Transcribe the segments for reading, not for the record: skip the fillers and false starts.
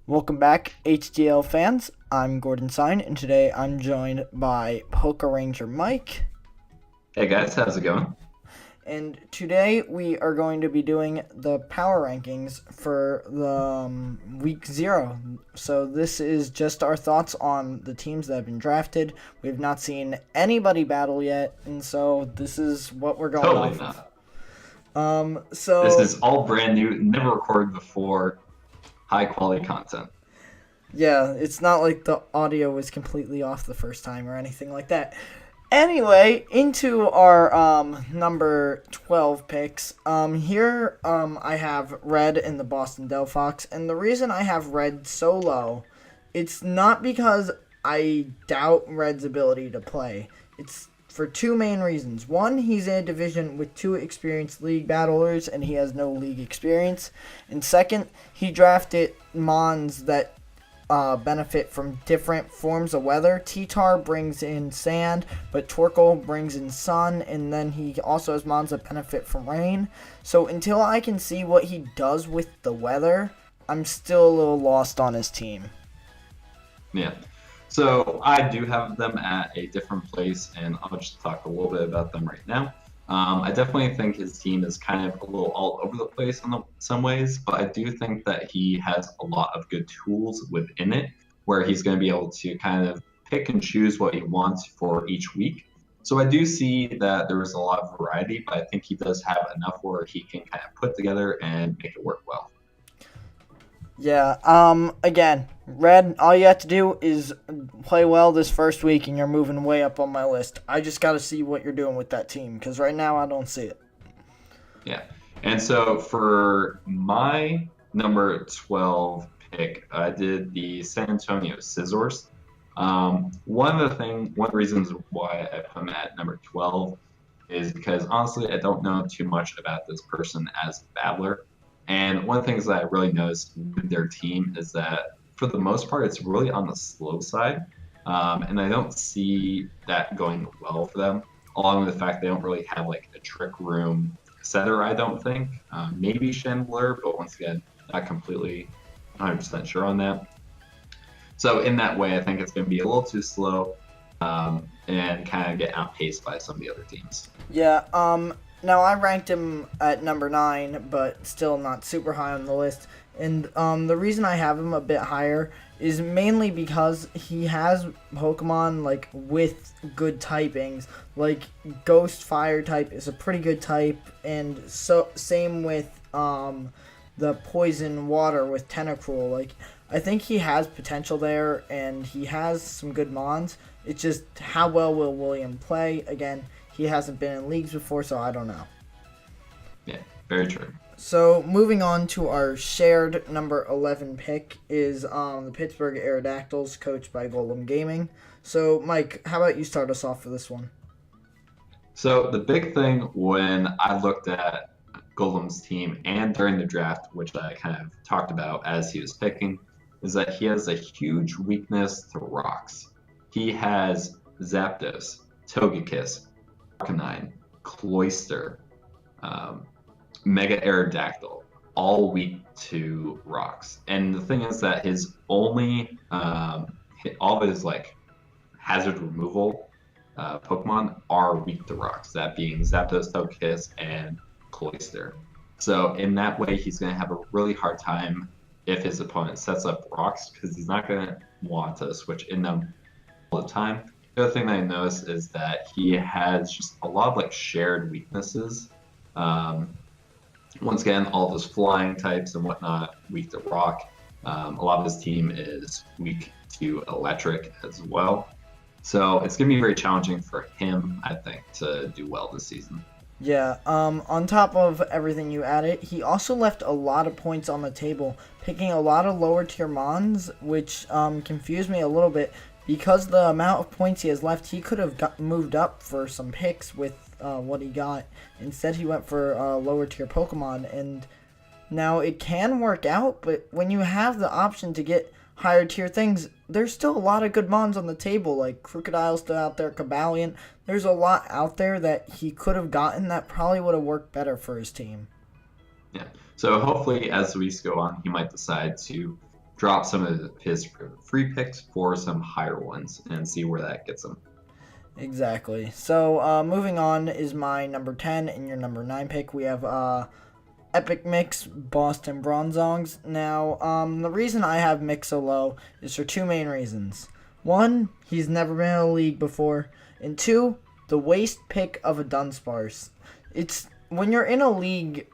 Welcome back, HDL fans. I'm Gordon Sine, and today I'm joined by PokeRangerMike. Hey guys, how's it going? And today we are going to be doing the power rankings for the week 0. So this is just our thoughts on the teams that have been drafted. We've not seen anybody battle yet, and so this is what we're going Totally off not. of. This is all brand new, never recorded before, high quality content. Yeah, it's not like the audio was completely off the first time or anything like that. Anyway, into our number 12 picks. Here I have Red in the Boston Delphox, and the reason I have Red so low, it's not because I doubt Red's ability to play. It's for two main reasons. One, he's in a division with two experienced league battlers, and he has no league experience. And second, he drafted Mons that benefit from different forms of weather. T-Tar brings in sand, but Torkoal brings in sun, and then he also has mons that benefit from rain. So until I can see what he does with the weather, I'm still a little lost on his team. Yeah. So I do have them at a different place, and I'll just talk a little bit about them right now. I definitely think his team is kind of a little all over the place in some ways, but I do think that he has a lot of good tools within it where he's going to be able to kind of pick and choose what he wants for each week. So I do see that there is a lot of variety, but I think he does have enough where he can kind of put together and make it work well. Yeah, again, Red, all you have to do is play well this first week and you're moving way up on my list. I just got to see what you're doing with that team because right now I don't see it. Yeah. And so for my number 12 pick, I did the San Antonio Scizors. One of the reasons why I put him at number 12 is because honestly, I don't know too much about this person as a battler. And one of the things that I really noticed with their team is that for the most part, it's really on the slow side. And I don't see that going well for them, along with the fact they don't really have like a trick room setter, I don't think. Maybe Chandler, but once again, not completely 100% sure on that. So in that way, I think it's going to be a little too slow and kind of get outpaced by some of the other teams. Yeah, now I ranked him at number 9, but still not super high on the list. And the reason I have him a bit higher is mainly because he has Pokemon like with good typings. Like Ghost Fire type is a pretty good type, and so same with the Poison Water with Tentacruel. Like I think he has potential there, and he has some good Mons. It's just how well will William play? Again, he hasn't been in leagues before, so I don't know. Yeah, very true. So moving on to our shared number 11 pick is the Pittsburgh Aerodactyls, coached by GolemGaming. So Mike, how about you start us off for this one? So the big thing when I looked at Golem's team and during the draft, which I kind of talked about as he was picking, is that he has a huge weakness to rocks. He has Zapdos, Togekiss, Arcanine, Cloyster, Mega Aerodactyl, all weak to rocks. And the thing is that his only, all of his like hazard removal Pokemon are weak to rocks. That being Zapdos, Togekiss, and Cloyster. So in that way, he's going to have a really hard time if his opponent sets up rocks because he's not going to want to switch in them all the time. The other thing that I noticed is that he has just a lot of like shared weaknesses. Once again, all those flying types and whatnot, weak to rock. A lot of his team is weak to electric as well. So it's going to be very challenging for him, I think, to do well this season. Yeah, on top of everything you added, he also left a lot of points on the table, picking a lot of lower tier Mons, which confused me a little bit. Because the amount of points he has left, he could have moved up for some picks with what he got. Instead, he went for lower tier Pokemon, and now it can work out, but when you have the option to get higher tier things, there's still a lot of good Mons on the table, like Crocodile's still out there, Cabalion. There's a lot out there that he could have gotten that probably would have worked better for his team. Yeah. So hopefully, as the weeks go on, he might decide to drop some of his free picks for some higher ones and see where that gets him. Exactly. So moving on is my number 10 and your number 9 pick. We have EpicMic, Boston Bronzongs. Now, the reason I have Mick so low is for two main reasons. One, he's never been in a league before, and two, the waste pick of a Dunsparce. It's when you're in a league,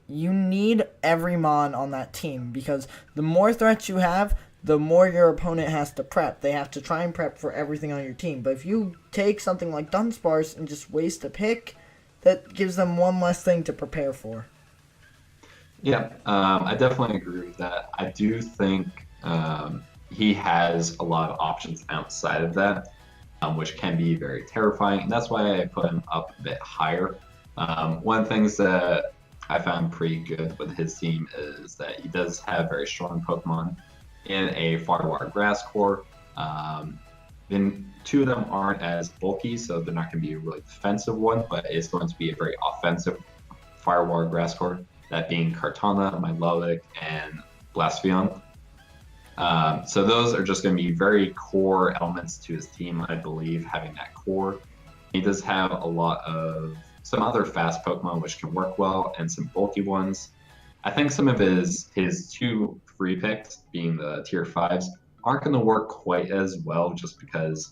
you need every mon on that team because the more threats you have, the more your opponent has to prep. They have to try and prep for everything on your team. But if you take something like Dunsparce and just waste a pick, that gives them one less thing to prepare for. Yeah, I definitely agree with that. I do think he has a lot of options outside of that, which can be very terrifying. And that's why I put him up a bit higher. One of the things that I found pretty good with his team is that he does have very strong Pokemon in a Firewire Grass Core. Then two of them aren't as bulky, so they're not going to be a really defensive one, but it's going to be a very offensive Firewire Grass Core, that being Kartana, Milotic, and Blaspheon. So those are just going to be very core elements to his team, I believe, having that core. He does have a lot of some other fast Pokemon which can work well, and some bulky ones. I think some of his two free picks, being the tier 5s, aren't going to work quite as well just because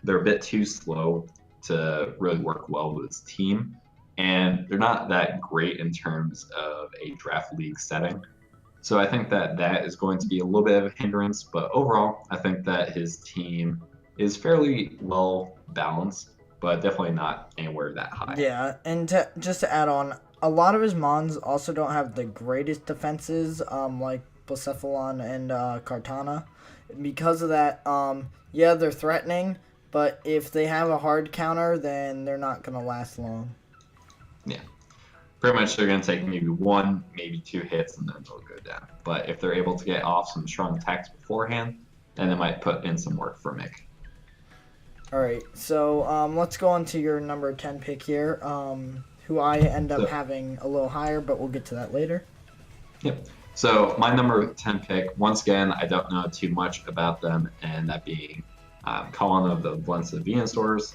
they're a bit too slow to really work well with his team. And they're not that great in terms of a draft league setting. So I think that is going to be a little bit of a hindrance. But overall, I think that his team is fairly well balanced, but definitely not anywhere that high. Yeah, and just to add on, a lot of his mons also don't have the greatest defenses, like Blacephalon and Kartana. Because of that, yeah, they're threatening, but if they have a hard counter, then they're not going to last long. Yeah. Pretty much they're going to take maybe one, maybe two hits, and then they'll go down. But if they're able to get off some strong attacks beforehand, then they might put in some work for Mick. All right, so let's go on to your number 10 pick here, who I end up having a little higher, but we'll get to that later. Yep. So my number 10 pick, once again, I don't know too much about them, and that being Collin of the Valencia Venusaurs.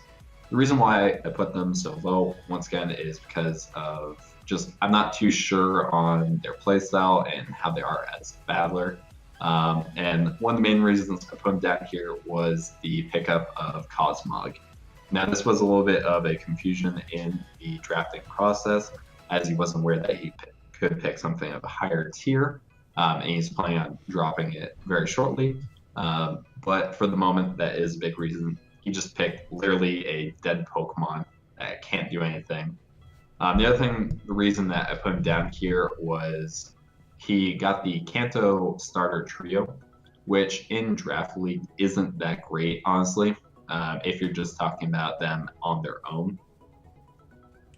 The reason why I put them so low, once again, is because of just I'm not too sure on their playstyle and how they are as a battler. And one of the main reasons I put them down here was the pickup of Cosmog. Now, this was a little bit of a confusion in the drafting process, as he wasn't aware that he could pick something of a higher tier, and he's planning on dropping it very shortly. But for the moment, that is a big reason. He just picked literally a dead Pokemon that can't do anything. The reason that I put him down here was he got the Kanto starter trio, which in Draft League isn't that great, honestly, if you're just talking about them on their own.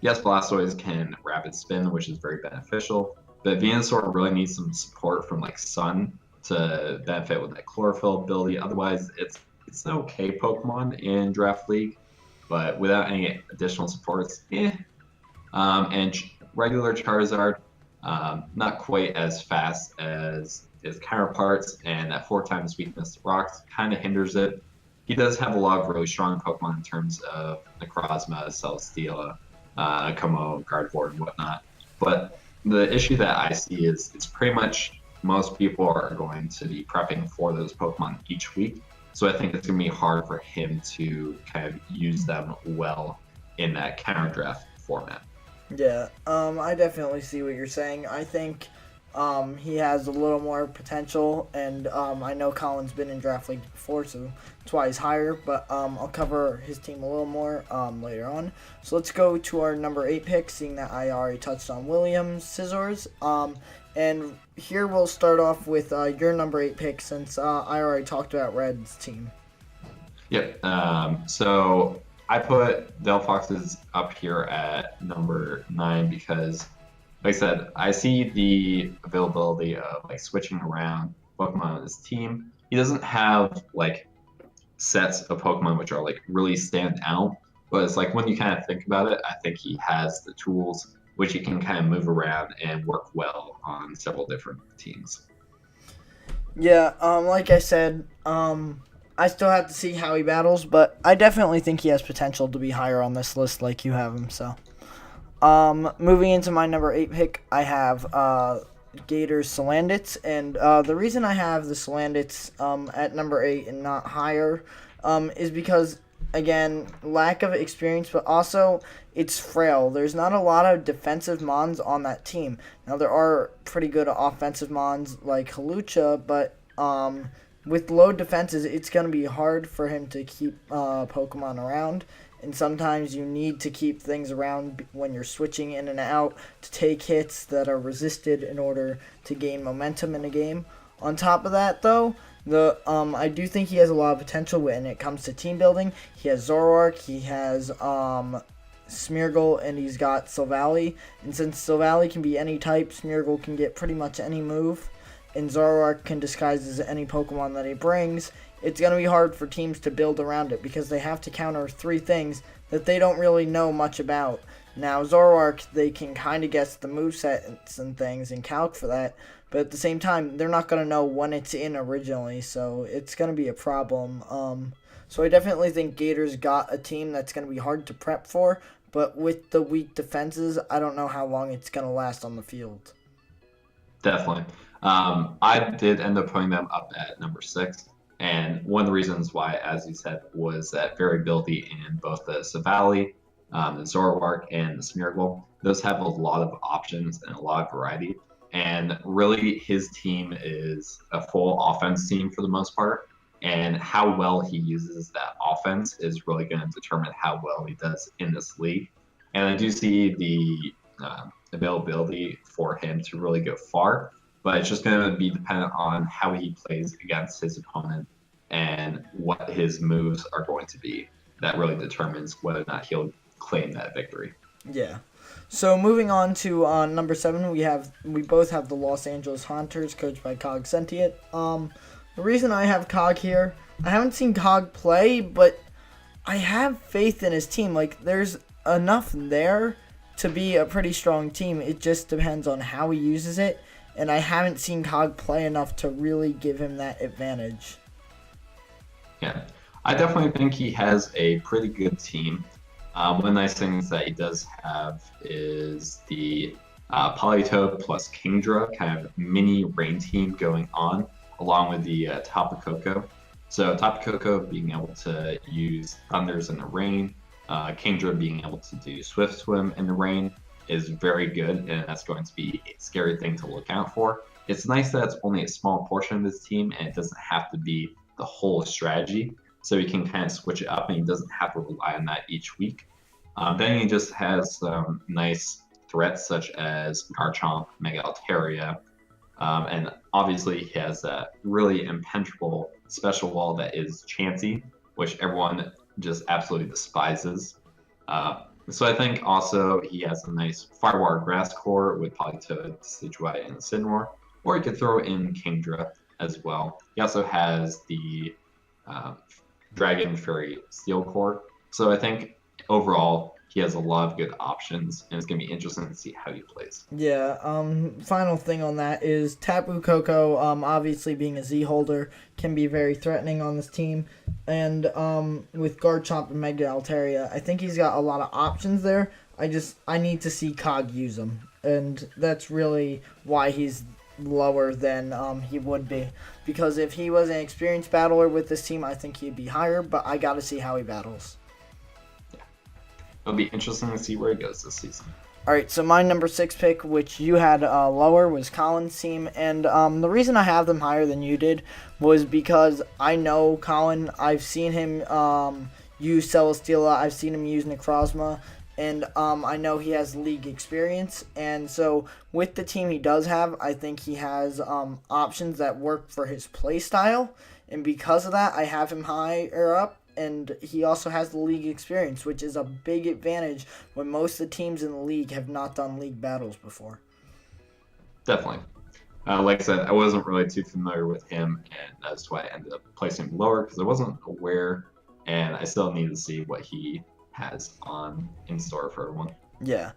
Yes, Blastoise can rapid spin, which is very beneficial, but Venusaur really needs some support from like Sun to benefit with that Chlorophyll ability. Otherwise, it's an okay Pokemon in Draft League, but without any additional supports, and regular Charizard, not quite as fast as his counterparts, and that 4x weakness to rocks kind of hinders it. He does have a lot of really strong Pokemon in terms of Necrozma, Celesteela, Como, Gardevoir, and whatnot. But the issue that I see is it's pretty much most people are going to be prepping for those Pokemon each week. So I think it's going to be hard for him to kind of use them well in that counter draft format. Yeah, I definitely see what you're saying. I think he has a little more potential, and I know Collin's been in Draft League before, so that's why he's higher, but I'll cover his team a little more later on. So let's go to our number 8 pick, seeing that I already touched on Williams, Scizors, and here we'll start off with your number 8 pick, since I already talked about Red's team. Yep, so I put Delphox's up here at number 9 because, like I said, I see the availability of like switching around Pokemon on his team. He doesn't have like sets of Pokemon which are like really stand out, but it's like when you kind of think about it, I think he has the tools which he can kind of move around and work well on several different teams. Yeah, like I said, I still have to see how he battles, but I definitely think he has potential to be higher on this list like you have him, so. Moving into my number 8 pick, I have Gaytor's Salandits, and the reason I have the Salandits at number 8 and not higher is because, again, lack of experience, but also it's frail. There's not a lot of defensive mons on that team. Now, there are pretty good offensive mons like Halucha, but with low defenses, it's going to be hard for him to keep Pokemon around. And sometimes you need to keep things around when you're switching in and out to take hits that are resisted in order to gain momentum in a game. On top of that, though, I do think he has a lot of potential when it comes to team building. He has Zoroark, he has Smeargle, and he's got Silvally. And since Silvally can be any type, Smeargle can get pretty much any move, and Zoroark can disguise as any Pokemon that he brings. It's going to be hard for teams to build around it because they have to counter 3 things that they don't really know much about. Now, Zoroark, they can kind of guess the movesets and things and calc for that, but at the same time, they're not going to know when it's in originally, so it's going to be a problem. So I definitely think Gaytor's got a team that's going to be hard to prep for, but with the weak defenses, I don't know how long it's going to last on the field. Definitely. I did end up putting them up at number 6. And one of the reasons why, as you said, was that variability in both the Silvally, the Zoroark, and the Smeargle. Those have a lot of options and a lot of variety. And really, his team is a full offense team for the most part. And how well he uses that offense is really going to determine how well he does in this league. And I do see the availability for him to really go far, but it's just going to be dependent on how he plays against his opponent and what his moves are going to be. That really determines whether or not he'll claim that victory. Yeah. So moving on to number 7, we both have the Los Angeles Haunters, coached by CogSentient. The reason I have Cog here, I haven't seen Cog play, but I have faith in his team. Like, there's enough there to be a pretty strong team. It just depends on how he uses it. And I haven't seen Cog play enough to really give him that advantage. Yeah, I definitely think he has a pretty good team. One of the nice things that he does have is the Politoed plus Kingdra kind of mini rain team going on, along with the Tapu Koko. So Tapu Koko being able to use Thunders in the rain, Kingdra being able to do Swift Swim in the rain, is very good, and that's going to be a scary thing to look out for. It's nice that it's only a small portion of his team, and it doesn't have to be the whole strategy, so he can kind of switch it up, and he doesn't have to rely on that each week. Then he just has some nice threats such as Garchomp, Mega Altaria, and obviously he has that really impenetrable special wall that is Chansey, which everyone just absolutely despises. So I think also he has a nice Firewire Grass Core with Politoed, Decidueye, and Incineroar, or he could throw in Kingdra as well. He also has the Dragon Fairy Steel Core. So I think overall he has a lot of good options, and it's going to be interesting to see how he plays. Yeah, final thing on that is Tapu Koko, obviously being a Z holder, can be very threatening on this team. And with Garchomp and Mega Altaria, I think he's got a lot of options there. I need to see Cog use them. And that's really why he's lower than he would be. Because if he was an experienced battler with this team, I think he'd be higher, but I got to see how he battles. It'll be interesting to see where he goes this season. All right, so my number 6 pick, which you had lower, was Collin's team. And the reason I have them higher than you did was because I know Collin. I've seen him use Celesteela. I've seen him use Necrozma. And I know he has league experience. And so with the team he does have, I think he has options that work for his play style. And because of that, I have him higher up. And he also has the league experience, which is a big advantage when most of the teams in the league have not done league battles before. Definitely. Like I said, I wasn't really too familiar with him, and that's why I ended up placing him lower, because I wasn't aware, and I still need to see what he has in store for everyone. Yeah.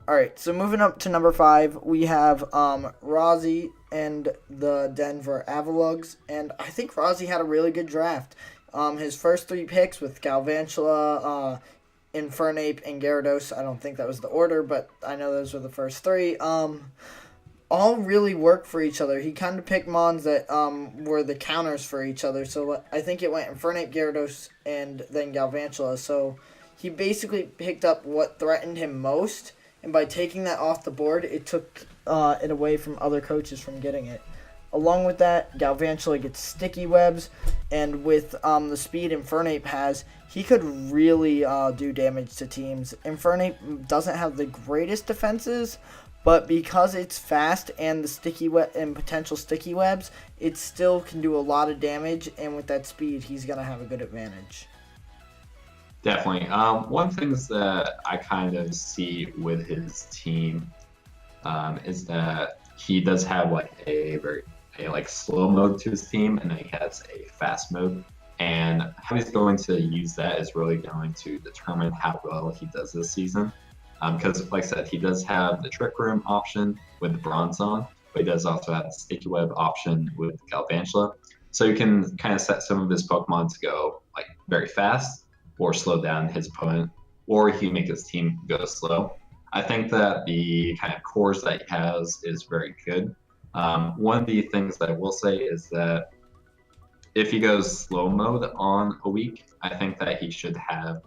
All right, so moving up to number 5, we have Rozzy, and the Denver Avaluggs. And I think Rozzy had a really good draft. His first 3 picks with Galvantula, Infernape, and Gyarados. I don't think that was the order, but I know those were the first 3. All really work for each other. He kind of picked mons that were the counters for each other. So I think it went Infernape, Gyarados, and then Galvantula. So he basically picked up what threatened him most, and by taking that off the board, it took it away from other coaches from getting it. Along with that, Galvantula gets sticky webs, and with the speed Infernape has, he could really do damage to teams. Infernape doesn't have the greatest defenses, but because it's fast and the potential sticky webs, it still can do a lot of damage, and with that speed, he's going to have a good advantage. Definitely. One thing that I kind of see with his team is that he does have like a slow mode to his team, and then he has a fast mode. And how he's going to use that is really going to determine how well he does this season. Because, like I said, he does have the Trick Room option with the Bronzong, but he does also have the Sticky Web option with Galvantula. So you can kind of set some of his Pokemon to go like very fast, or slow down his opponent, or he can make his team go slow. I think that the kind of cores that he has is very good. One of the things that I will say is that if he goes slow mode on a week, I think that he should have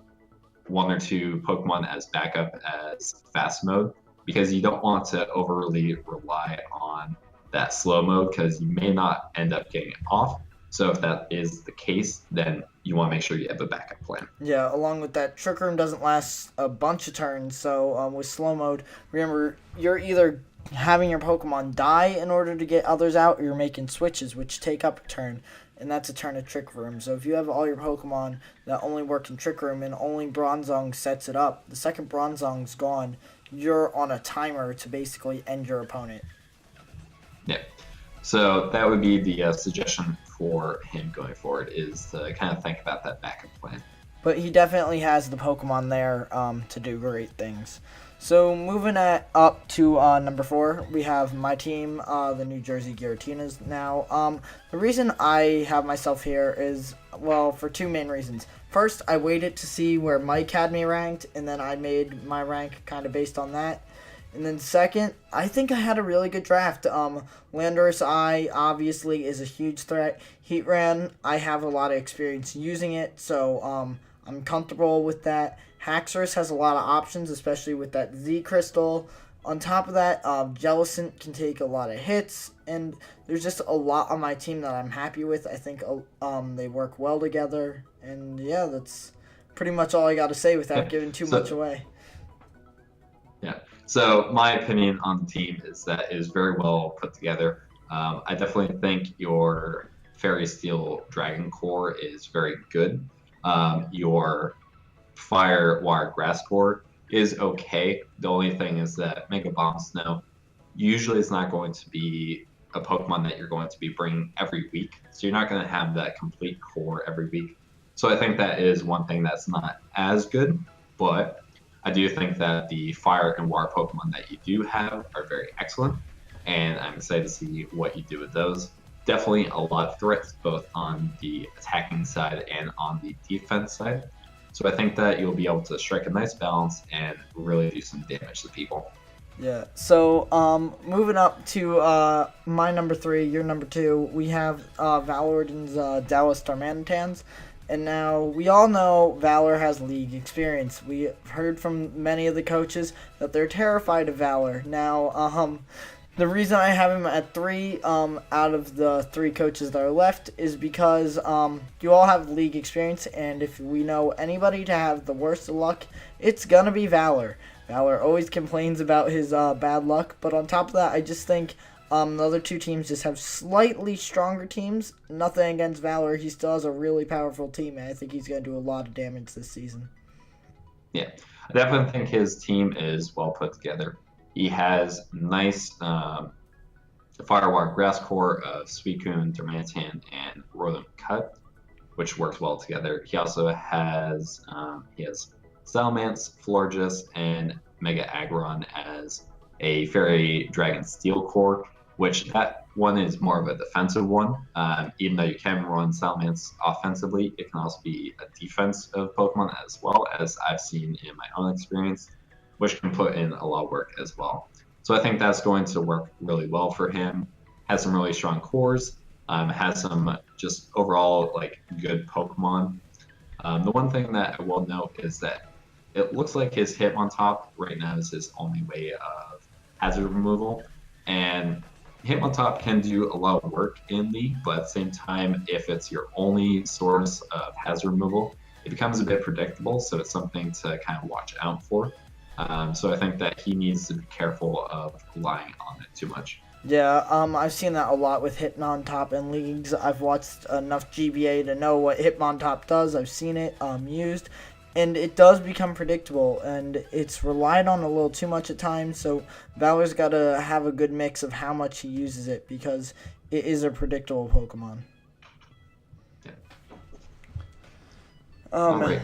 1 or 2 Pokemon as backup as fast mode, because you don't want to overly rely on that slow mode, because you may not end up getting it off. So if that is the case, then you want to make sure you have a backup plan. Yeah, along with that, Trick Room doesn't last a bunch of turns, so with slow mode, remember, you're either having your Pokemon die in order to get others out, or you're making switches, which take up a turn, and that's a turn of Trick Room. So if you have all your Pokemon that only work in Trick Room and only Bronzong sets it up, the second Bronzong's gone, you're on a timer to basically end your opponent. Yeah. So that would be the suggestion for him going forward, is to kind of think about that backup plan. But he definitely has the Pokemon there to do great things. So moving up to number 4, we have my team, the New Jersey Giratinas. Now, the reason I have myself here is, well, for 2 main reasons. First, I waited to see where Mike had me ranked, and then I made my rank kind of based on that. And then second, I think I had a really good draft. Landorus Eye obviously is a huge threat. Heatran, I have a lot of experience using it, so I'm comfortable with that. Haxorus has a lot of options, especially with that Z Crystal. On top of that, Jellicent can take a lot of hits, and there's just a lot on my team that I'm happy with. I think they work well together, and yeah, that's pretty much all I got to say without giving too much away. Yeah. So my opinion on the team is that it is very well put together. I definitely think your Fairy Steel Dragon core is very good. Your Fire Water Grass core is okay. The only thing is that Mega Bomb Snow usually is not going to be a Pokemon that you're going to be bringing every week. So you're not going to have that complete core every week. So I think that is one thing that's not as good, but I do think that the Fire and Water Pokemon that you do have are very excellent, and I'm excited to see what you do with those. Definitely a lot of threats, both on the attacking side and on the defense side. So I think that you'll be able to strike a nice balance and really do some damage to people. Yeah, so moving up to my number 3, your number 2, we have Valordin's Dallas Darmanitans. And now, we all know Valor has league experience. We heard from many of the coaches that they're terrified of Valor. Now, the reason I have him at 3 out of the 3 coaches that are left is because you all have league experience, and if we know anybody to have the worst of luck, it's gonna be Valor. Valor always complains about his bad luck, but on top of that, I just think the other 2 teams just have slightly stronger teams. Nothing against Valor. He still has a really powerful team, and I think he's going to do a lot of damage this season. Yeah, I definitely think his team is well put together. He has nice Firewire Grass core of Suicune, Darmanitan, and Rotom Cut, which works well together. He also has Salamence, Florges, and Mega Aggron as a Fairy Dragon Steel core, which that One is more of a defensive one. Even though you can run Salamence offensively, it can also be a defensive Pokemon as well, as I've seen in my own experience, which can put in a lot of work as well. So I think that's going to work really well for him. Has some really strong cores. Has some just overall like good Pokemon. The one thing that I will note is that it looks like his Hitmontop right now is his only way of hazard removal, and Hitmontop can do a lot of work in League, but at the same time, if it's your only source of hazard removal, it becomes a bit predictable, so it's something to kind of watch out for. So I think that he needs to be careful of relying on it too much. Yeah, I've seen that a lot with Hitmontop in leagues. I've watched enough GBA to know what Hitmontop does. I've seen it used, and it does become predictable, and it's relied on a little too much at times, so Valor's got to have a good mix of how much he uses it, because it is a predictable Pokemon. Yeah. Okay.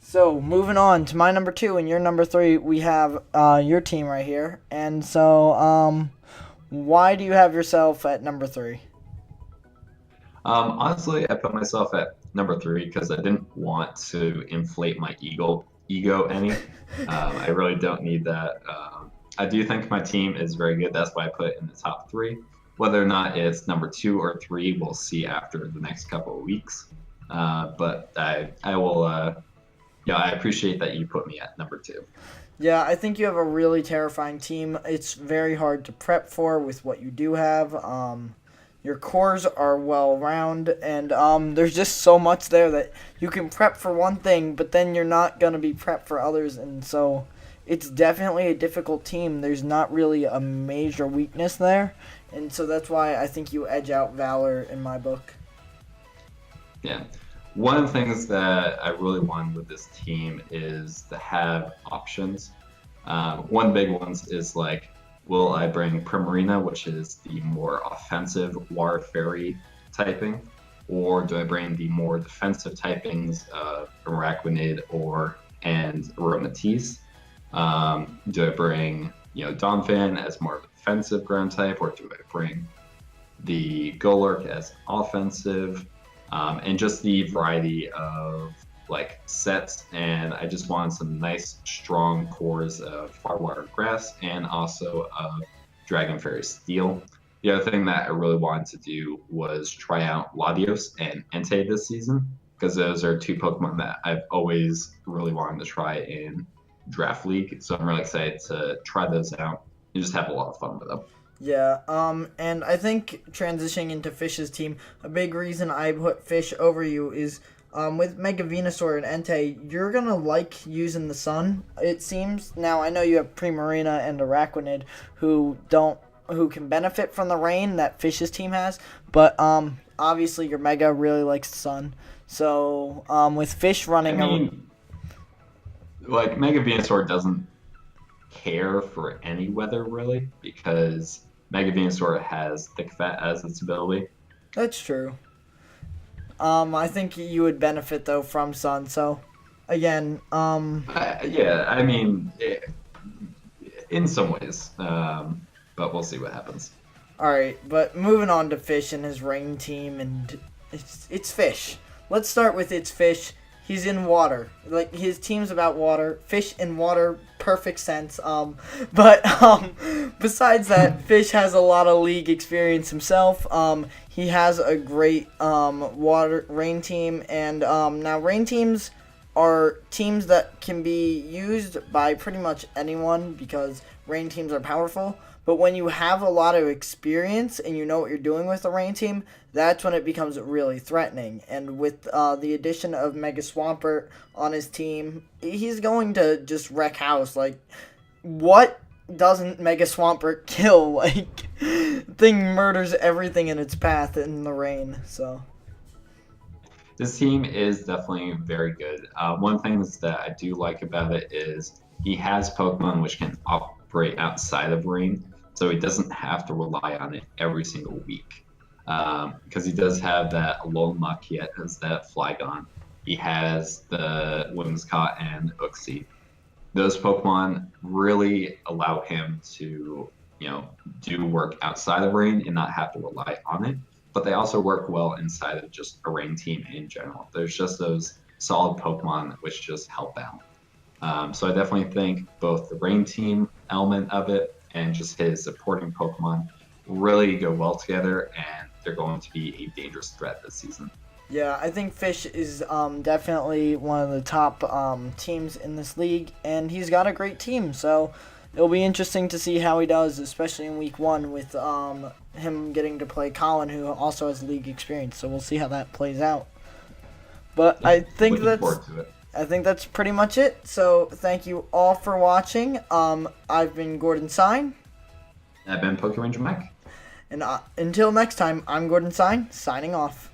So, moving on to my number 2 and your number 3, we have your team right here. And so, why do you have yourself at number 3? Honestly, I put myself at number 3 because I didn't want to inflate my ego any. I really don't need that. I do think my team is very good. That's why I put it in the top 3. Whether or not it's number 2 or 3, we'll see after the next couple of weeks. But I will... Yeah, I appreciate that you put me at number 2. Yeah, I think you have a really terrifying team. It's very hard to prep for with what you do have. Your cores are well-round, and there's just so much there that you can prep for one thing, but then you're not going to be prepped for others, and so it's definitely a difficult team. There's not really a major weakness there, and so that's why I think you edge out Valor in my book. Yeah. One of the things that I really want with this team is to have options. One big one is like, will I bring Primarina, which is the more offensive Water Fairy typing, or do I bring the more defensive typings of Araquanid and Aromatisse? Do I bring Donphan as more of a defensive ground type, or do I bring the Golurk as offensive? And just the variety of like sets, and I just wanted some nice strong cores of Firewater Grass and also of Dragon Fairy Steel. The other thing that I really wanted to do was try out Latios and Entei this season, because those are 2 Pokemon that I've always really wanted to try in Draft League. So I'm really excited to try those out and just have a lot of fun with them. Yeah, and I think transitioning into Fish's team, a big reason I put Fish over you is with Mega Venusaur and Entei, you're going to like using the sun, it seems. Now, I know you have Primarina and Araquanid who can benefit from the rain that Fish's team has, but obviously your Mega really likes the sun. So, with Fish running... like, Mega Venusaur doesn't care for any weather, really, because Mega Venusaur has Thick Fat as its ability. That's true. I think you would benefit, though, from sun, so, again, yeah, I mean, in some ways, but we'll see what happens. Alright, but moving on to Fish and his rain team, and it's Fish. Let's start with it's Fish. He's in water. Like, his team's about water. Fish in water, perfect sense. But besides that, Fish has a lot of league experience himself. He has a great rain team. And now rain teams are teams that can be used by pretty much anyone because rain teams are powerful. But when you have a lot of experience and you know what you're doing with the rain team, that's when it becomes really threatening. And with the addition of Mega Swampert on his team, he's going to just wreck house. Like, what doesn't Mega Swampert kill? Like, thing murders everything in its path in the rain. So this team is definitely very good. One thing that I do like about it is he has Pokemon which can operate outside of rain. So he doesn't have to rely on it every single week. Because he does have that Alolan he has that Flygon. He has the Whimsicott and Uxie. Those Pokemon really allow him to do work outside of rain and not have to rely on it, but they also work well inside of just a rain team in general. There's just those solid Pokemon which just help out. So I definitely think both the rain team element of it and just his supporting Pokemon really go well together, and they're going to be a dangerous threat this season. Yeah, I think Fish is definitely one of the top teams in this league, and he's got a great team, so it'll be interesting to see how he does, especially in week 1 with him getting to play Collin, who also has league experience, so we'll see how that plays out. But Yeah, I think looking forward to it. I think that's pretty much it, so thank you all for watching. I've been Gordon Sine. I've been PokeRangerMike. And until next time, I'm Gordon Sine, signing off.